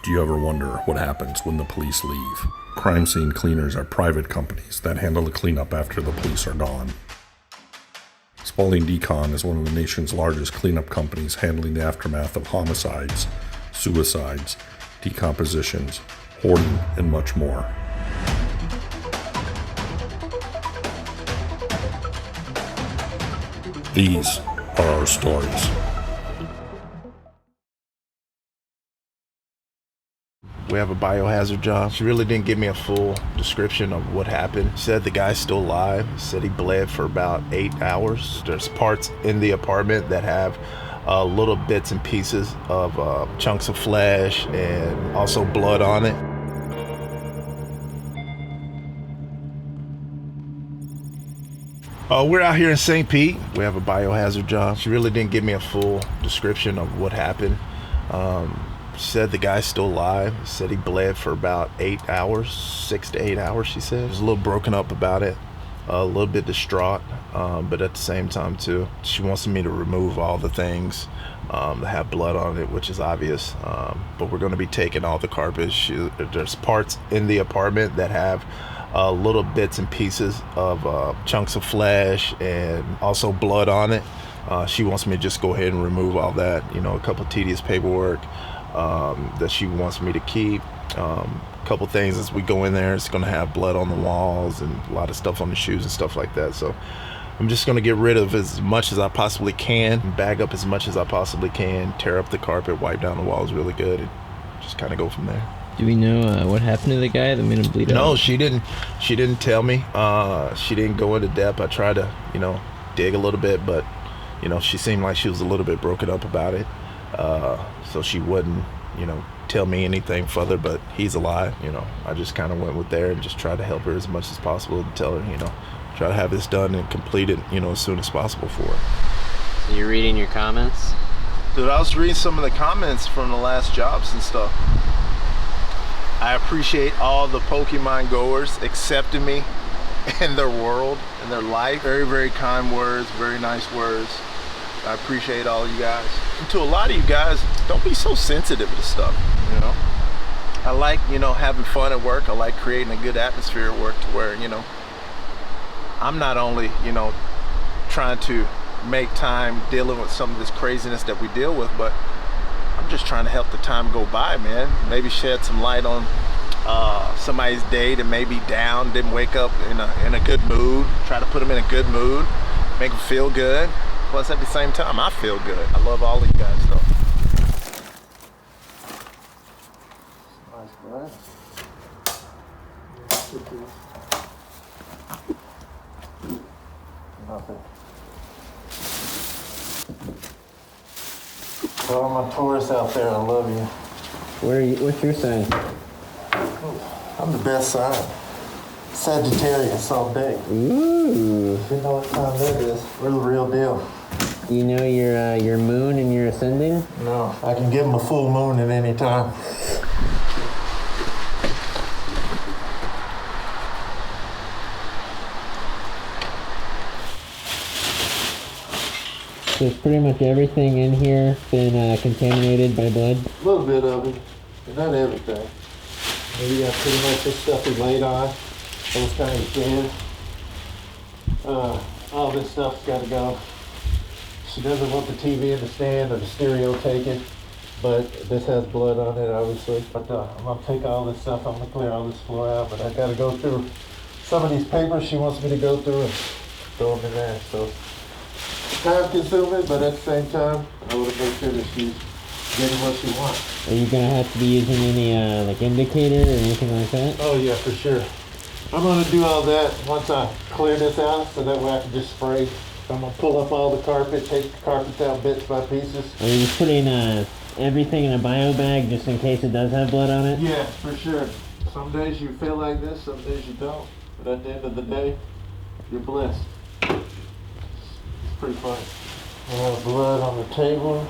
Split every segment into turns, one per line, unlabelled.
Do you ever wonder what happens when the police leave? Crime scene cleaners are private companies that handle the cleanup after the police are gone. Spalding Decon is one of the nation's largest cleanup companies handling the aftermath of homicides, suicides, decompositions, hoarding, and much more. These are our stories.
We have a biohazard job. She really didn't give me a full description of what happened. She said the guy's still alive. She said he bled for about 8 hours. There's parts in the apartment that have little bits and pieces of chunks of flesh and also blood on it. We're out here in St. Pete. We have a biohazard job. She really didn't give me a full description of what happened. She said the guy's still alive. She said he bled for about 8 hours, 6 to 8 hours, she said. She was a little broken up about it, a little bit distraught, but at the same time too, she wants me to remove all the things that have blood on it, which is obvious, but we're gonna be taking all the carpet. There's parts in the apartment that have little bits and pieces of chunks of flesh and also blood on it. She wants me to just go ahead and remove all that, a couple tedious paperwork that she wants me to keep. A couple things as we go in there, it's gonna have blood on the walls and a lot of stuff on the shoes and stuff like that. So I'm just gonna get rid of as much as I possibly can, bag up as much as I possibly can, tear up the carpet, wipe down the walls really good, and just kind of go from there.
Do we know what happened to the guy that made him bleed out?
No, she didn't tell me. She didn't go into depth. I tried to, dig a little bit, but, she seemed like she was a little bit broken up about it. So she wouldn't, tell me anything further, but he's alive, I just kind of went with there and just tried to help her as much as possible and tell her, try to have this done and completed, as soon as possible for her.
So you're reading your comments?
Dude, I was reading some of the comments from the last jobs and stuff. I appreciate all the Pokemon goers accepting me in their world, in their life. Very, very kind words, very nice words. I appreciate all you guys. And to a lot of you guys, don't be so sensitive to stuff, I like, having fun at work. I like creating a good atmosphere at work to where, I'm not only, trying to make time dealing with some of this craziness that we deal with, but I'm just trying to help the time go by, man. Maybe shed some light on somebody's day that may be down, didn't wake up in a good mood. Try to put them in a good mood, make them feel good. Plus, at the same time, I feel good. I love all of you guys, though. Nice glass. Nothing. To all my tourists out there, I love you.
What's your sign?
I'm the best sign. Sagittarius all day.
Ooh.
You know what time that is. We're the real deal.
You know your moon and your ascending?
No, I can give them a full moon at any time.
So it's pretty much everything in here been contaminated by blood?
A little bit of it, but not everything. Maybe got pretty much this stuff we laid on. Those kind of things. All this stuff's got to go. She doesn't want the TV in the stand or the stereo taken, but this has blood on it, obviously. But I'm gonna take all this stuff. I'm gonna clear all this floor out, but I got to go through some of these papers she wants me to go through and throw them in there. So time consuming, but at the same time, I want to make sure that she's getting what she wants.
Are you gonna have to be using any like indicator or anything like that?
Oh yeah, for sure. I'm gonna do all that once I clear this out, so that way I can just spray. I'm gonna pull up all the carpet, take the carpets out bits by pieces.
Are you just putting everything in a bio bag just in case it does have blood on it?
Yeah, for sure. Some days you feel like this, some days you don't. But at the end of the day, you're blessed. It's pretty funny. Blood on the table.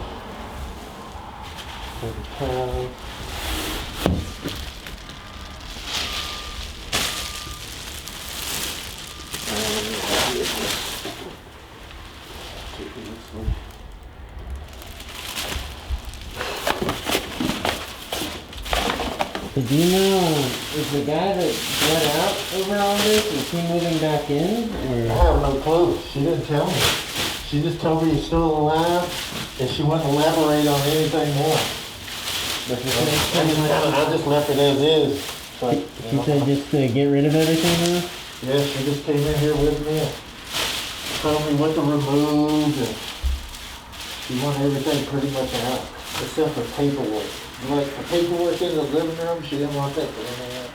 So do you know, is the guy that bled out over all this, is he moving back in?
I
Or?
have no clue. She didn't tell me. She just told me he's still alive, and she wouldn't elaborate on anything more.
But she said,
I just left it as is. But,
she said just to get rid of everything now?
yeah, she just came in here with me and told me what to remove, and she wanted everything pretty much out, except for paperwork. Like the paperwork in the living room, she didn't want that in there.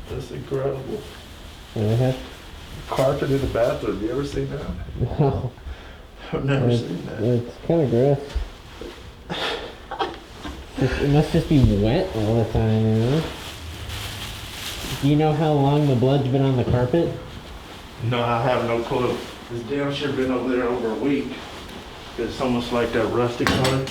That's incredible.
Yeah.
Carpet in the bathroom. You ever seen that?
No.
I've never seen that.
It's kind of gross. It must just be wet all the time, you know? Do you know how long the blood's been on the carpet?
No, I have no clue. This damn sure been over there over a week. It's almost like that rusty color.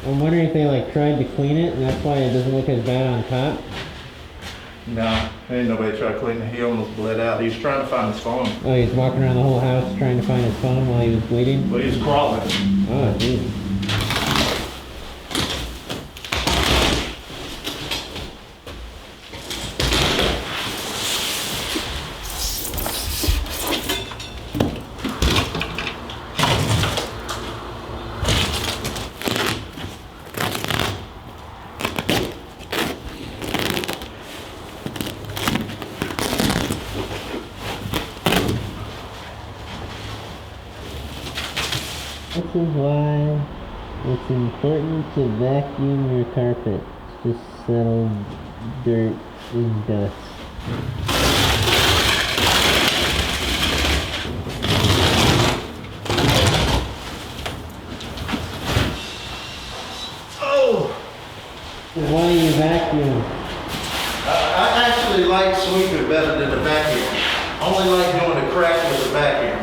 I'm wondering if they like tried to clean it and that's why it doesn't look as bad on top.
Nah, ain't nobody tried to clean it. He almost bled out. He was trying to find his phone,
Oh, he was walking around the whole house trying to find his phone while he was bleeding?
but he was crawling.
Oh, geez. This is why it's important to vacuum your carpet. It's just settled dirt and dust.
Oh!
Why do you vacuum?
I actually like sweeping better than the vacuum. I only like doing the crack with the vacuum.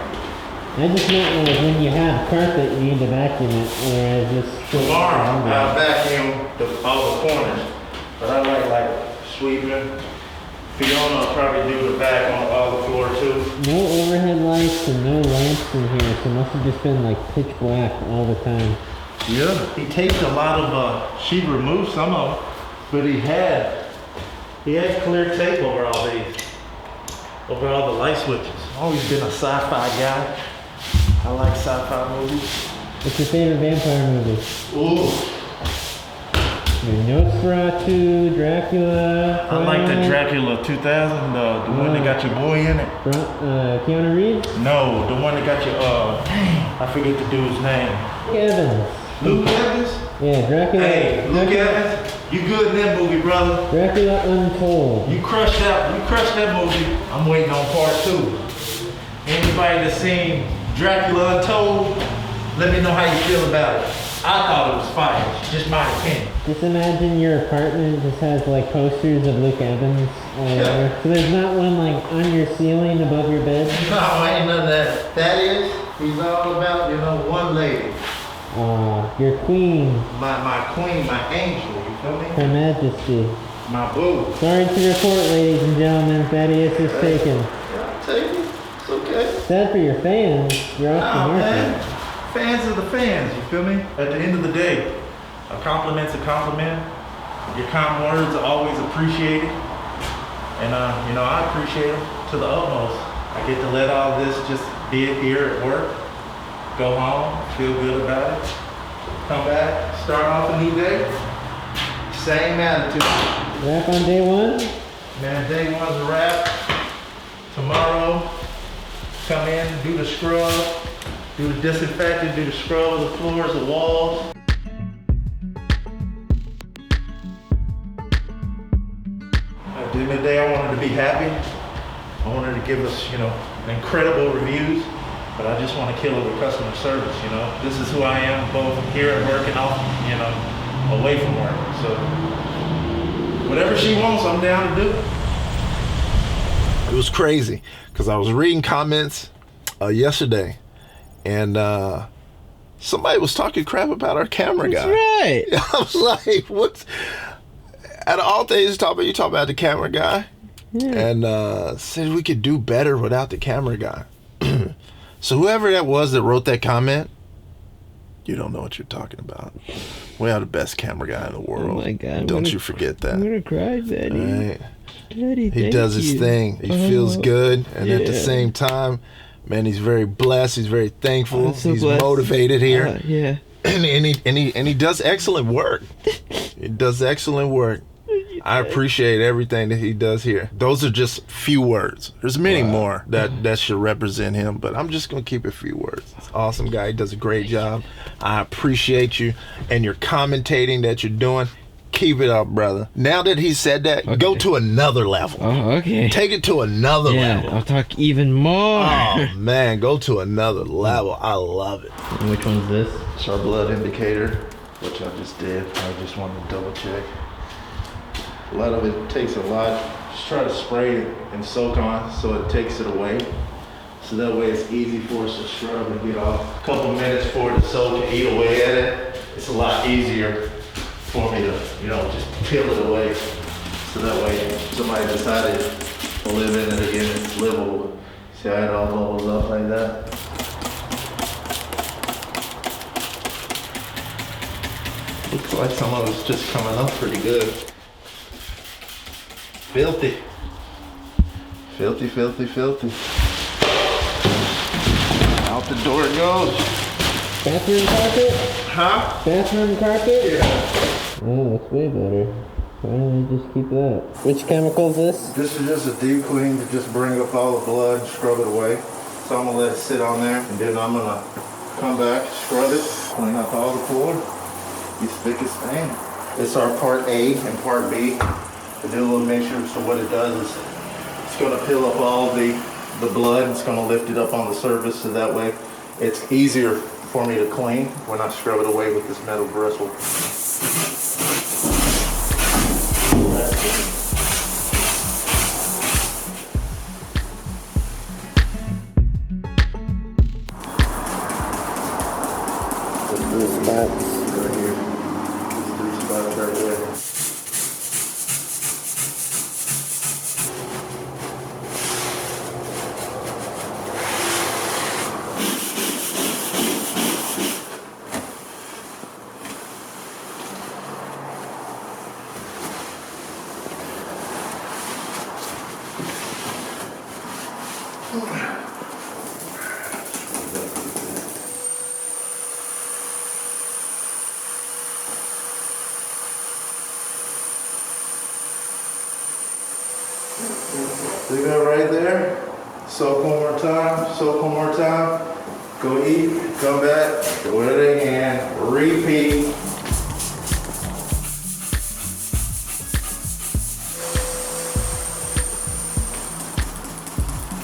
I just meant like when you have carpet, you need to vacuum it, otherwise it's still
Tomorrow, I vacuum all the corners, but I like sweeping. Fiona will probably do the back on all the floor too.
No overhead lights and no lamps in here, so it must have just been like pitch black all the time.
Yeah. He taped a lot of, she removed some of them, but he had clear tape over all these, over all the light switches. Always been a sci-fi guy. I like sci-fi movies.
What's your favorite vampire movie?
Ooh.
Nosferatu, Dracula.
I like the
Twilight,
Dracula 2000, the one that got your boy in it.
Keanu Reeves?
No, the one that got your, I forget the dude's name.
Evans.
Luke Evans?
Yeah, Dracula.
Hey, Luke Evans, you good in that movie, brother.
Dracula Untold.
You crushed that movie. I'm waiting on part 2. Anybody that's seen Dracula Untold, let me know how you feel about it. I thought it was fire, just my opinion.
Just imagine your apartment just has like posters of Luke Evans all over.
Yeah.
So there's not one like on your ceiling above your bed?
No, ain't none of that. Thaddy, he's all about, one lady.
Your queen,
My queen, my angel, you feel me?
Her Majesty.
My boo.
Sorry to report, ladies and gentlemen, Thaddeus is taken.
Yeah, take it. It's okay.
Sad for your fans, you're off the
Nah,
market.
man. Fans are the fans, you feel me? At the end of the day, a compliment's a compliment. Your kind words are always appreciated. And, I appreciate them to the utmost. I get to let all this just be it here at work. Go home, feel good about it. Come back, start off a new day. Same attitude.
Wrap on day one?
Man, day one's a wrap. Tomorrow, come in, do the scrub, do the disinfecting, do the scrub of the floors, the walls. At the end of the day, I wanted to be happy. I wanted to give us, incredible reviews, but I just want to kill it with customer service, This is who I am, both here at work and off, away from work. So whatever she wants, I'm down to do. It was crazy because I was reading comments yesterday, and somebody was talking crap about our camera guy.
Right.
I was like, what's... Out of all things you talk about the camera guy.
Yeah.
And said we could do better without the camera guy. So whoever that was that wrote that comment, you don't know what you're talking about. We have the best camera guy in the world.
Oh my God.
Don't you forget that.
I'm gonna cry, Daddy.
Right?
Daddy,
He does his thing. He feels good, and at the
yeah.
same time, man, he's very blessed. He's very thankful.
I'm so
He's
blessed.
motivated here,
Yeah.
and he does excellent work. He does excellent work. I appreciate everything that he does here. Those are just few words. There's many more that should represent him, but I'm just gonna keep it few words. He's an awesome guy. He does a great job. I appreciate you and your commentating that you're doing. Keep it up, brother. Now that he said that, go to another level.
Oh, okay.
Take it to another
Yeah,
level.
I'll talk even more.
Oh man, go to another level. I love it.
And which one's this?
It's our blood indicator, which I just did. I just wanted to double check. A lot of it takes a lot. Just try to spray it and soak on so it takes it away. So that way it's easy for us to scrub and get off. A couple minutes for it to soak and eat away at it. It's a lot easier for me to, just peel it away. So that way if somebody decided to live in it again, it's livable. See how it all bubbles up like that? Looks like some of it's just coming up pretty good. Filthy. Filthy, filthy, filthy. Out the door it goes.
Bathroom carpet?
Huh?
Bathroom carpet?
Yeah.
Oh, that's way better. Why don't I just keep that? Which chemical is this?
This is just a deep clean to just bring up all the blood, scrub it away. So I'm gonna let it sit on there, and then I'm gonna come back, scrub it, clean up all the fluid. It's thick as pain. It's our part A and part B. To do a little mixture, so what it does is it's gonna peel up all the blood, it's gonna lift it up on the surface, so that way it's easier for me to clean when I scrub it away with this metal bristle.
Spots.
Right here. Three spots right there. See that right there? Soak one more time, soak one more time. Go eat, come back, do it again, repeat.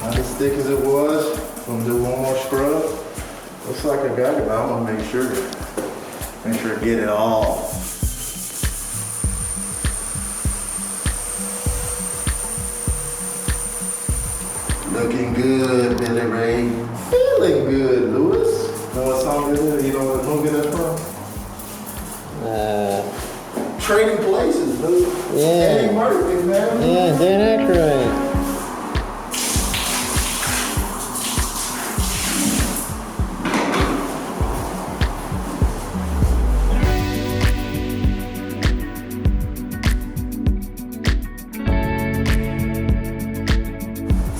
Not as thick as it was. Gonna do one more scrub. Looks like I got it, but I'm gonna make sure I get it all. Looking good, Billy Ray. Feeling good, Lewis. Know what song it is? You know what movie that's from? Trading Places, dude.
Yeah.
Eddie Murphy, man.
Yeah, Dan Aykroyd.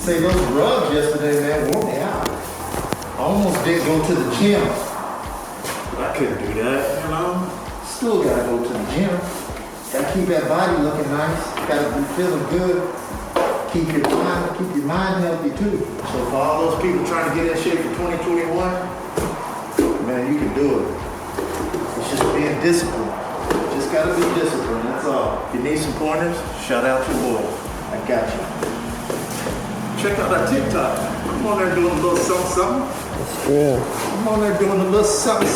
Say those rubs yesterday, man, wore me out. I almost didn't go to the gym. I couldn't do that, Still gotta go to the gym. Gotta keep that body looking nice. Gotta be feeling good. Keep your mind healthy too. So for all those people trying to get in shape for 2021, man, you can do it. It's just being disciplined. Just gotta be disciplined, that's all. If you need some pointers, shout out your boy. I got you. Check out our TikTok. I'm on there doing a little something.
That's true.
I'm on there doing a little something.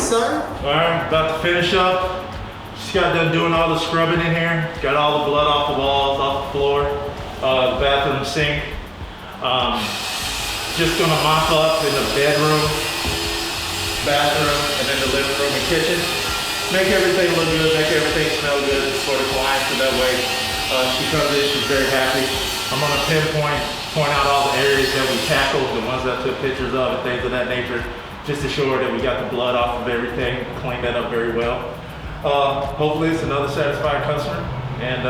All right, about to finish up. Just got done doing all the scrubbing in here. Got all the blood off the walls, off the floor, the bathroom sink. Just gonna mop up in the bedroom.
bathroom, and then the living room and kitchen. Make everything look good, make everything smell good for the client, so that way she comes in, she's very happy. I'm gonna point out all the areas that we tackled, the ones that I took pictures of and things of that nature, just to show her that we got the blood off of everything, cleaned that up very well. Hopefully it's another satisfied customer, and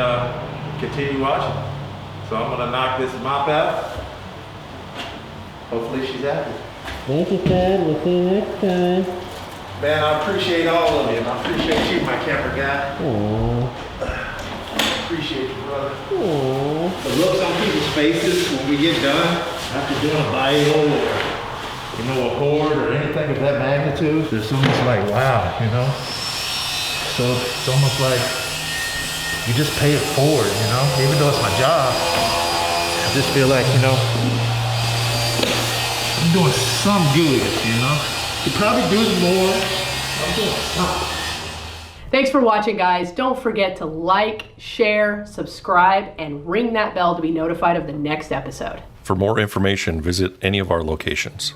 continue watching. So I'm gonna knock this mop out. Hopefully she's happy.
Thank you, Thad. We'll see you next time.
Man, I appreciate all of you, and I appreciate you, my camera guy.
Aww.
Appreciate you, brother.
Aww.
The looks on people's faces when we get done after doing a bio or, you know, a horde or anything of that magnitude, there's almost like, wow, you know? So it's almost like you just pay it forward, you know? Even though it's my job, I just feel like, you know, I'm doing some good, you know? Could probably do more. I'm doing something.
Thanks for watching, guys. Don't forget to like, share, subscribe, and ring that bell to be notified of the next episode.
For more information, visit any of our locations.